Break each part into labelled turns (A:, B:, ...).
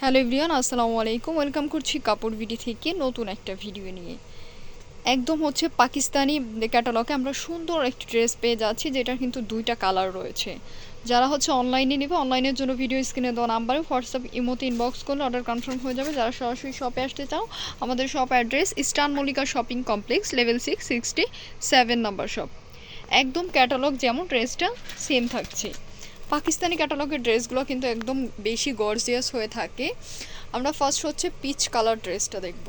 A: Hello everyone, আসসালামু আলাইকুম। Welcome করছি কাপড় বিডি থেকে নতুন একটা ভিডিও নিয়ে। একদম পাকিস্তানি ক্যাটালগে আমরা সুন্দর একটি ড্রেস পেয়ে যাচ্ছি, যেটার কিন্তু দুইটা কালার রয়েছে। যারা অনলাইনে নেবে, অনলাইনের জন্য ভিডিও স্ক্রিনে দেওয়া নাম্বারে হোয়াটসঅ্যাপ ইমোতে ইনবক্স করলে অর্ডার কনফার্ম হয়ে যাবে। যারা সরাসরি শপে আসতে চাও, আমাদের shop address eastern Mallika shopping complex, level 667 number shop. একদম ক্যাটালগ যেমন ড্রেসটা সেম থাকছে। পাকিস্তানি ক্যাটালগের ড্রেসগুলো কিন্তু একদম বেশি গর্জিয়াস হয়ে থাকে। আমরা ফার্স্ট পিচ কালার ড্রেসটা দেখব।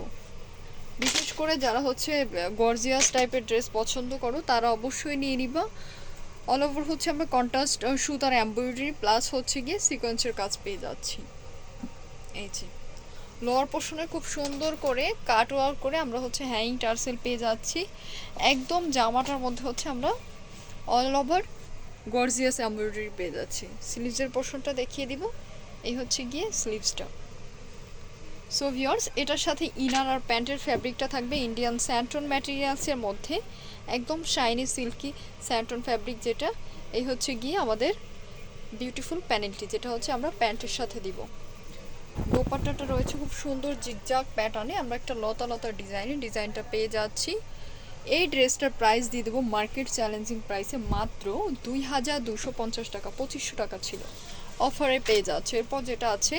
A: বিশেষ করে যারা গর্জিয়াস টাইপের ড্রেস পছন্দ করো তারা অবশ্যই নিয়ে নিবা। অল ওভার আমরা কন্ট্রাস্ট সুতার এমব্রয়ডারি প্লাস গিয়ে সিকোয়েন্সের কাজ পেয়ে যাচ্ছি। এই যে লোয়ার পোর্শনে খুব সুন্দর করে কাট ওয়ার্ক করে আমরা হ্যাঙ্গিং টার্সেল পেয়ে যাচ্ছি। একদম জামাটার মধ্যে আমরা অল ওভার গর্জিয়াস এমব্রয়ডারি পেয়ে যাচ্ছি। স্লিভসের পোর্শনটা দেখিয়ে দিব। এই গিয়ে স্লিভসটা। সো ভিউয়ার্স, এটার সাথে ইনার আর প্যান্টের ফ্যাব্রিকটা থাকবে ইন্ডিয়ান স্যান্টন ম্যাটেরিয়ালসের মধ্যে, একদম শাইনি সিল্কি স্যান্টন ফ্যাব্রিক, যেটা এই গিয়ে আমাদের বিউটিফুল প্যানেলটি, যেটা আমরা প্যান্টের সাথে দিব। দোপাট্টাটা রয়েছে খুব সুন্দর জিগজাগ প্যাটার্নে, আমরা একটা লতা লতা ডিজাইনটা পেয়ে যাচ্ছি। এই ড্রেসটার প্রাইস দিয়ে দেবো মার্কেট চ্যালেঞ্জিং প্রাইসে মাত্র 2250 টাকা। 2500 টাকা ছিল, অফারে পেয়ে যাচ্ছে। এরপর যেটা আছে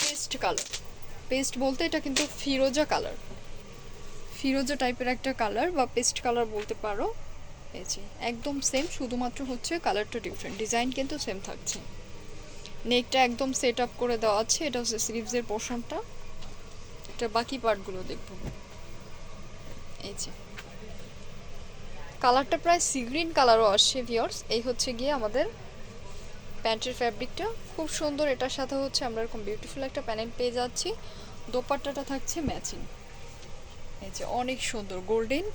A: পেস্ট কালার। পেস্ট বলতে এটা কিন্তু ফিরোজা কালার, ফিরোজা টাইপের একটা কালার বা পেস্ট কালার বলতে পারো। এই যে একদম সেম, শুধুমাত্র কালারটা ডিফারেন্ট, ডিজাইন কিন্তু সেম থাকছে। নেকটা একদম সেট আপ করে দেওয়া আছে। এটা স্লিভসের পোর্শনটা। এটা বাকি পার্টগুলো দেখব। এই যে কালারটা প্রায় সি গ্রিন কালারও আসছে ভিউয়ার্স। এই গিয়ে আমাদের প্যান্টের ফ্যাব্রিকটা খুব সুন্দর। এটার সাথে আমরা এরকম বিউটিফুল একটা প্যানেল পেয়ে যাচ্ছি। দোপাট্টাটা থাকছে ম্যাচিং। এই যে অনেক সুন্দর গোল্ডেন,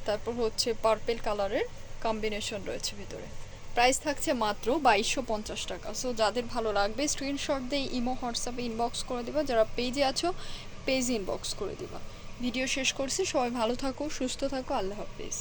A: তারপর পার্পেল কালারের কম্বিনেশন রয়েছে ভিতরে। প্রাইস থাকছে মাত্র 2250 টাকা। সো যাদের ভালো লাগবে স্ক্রিনশট দিয়ে ইমো হোয়াটসঅ্যাপে ইনবক্স করে দিবা। যারা পেজে আছো পেজ ইনবক্স করে দিবা। ভিডিও শেষ করছি। সবাই ভালো থাকো, সুস্থ থাকো। আল্লাহ হাফেজ।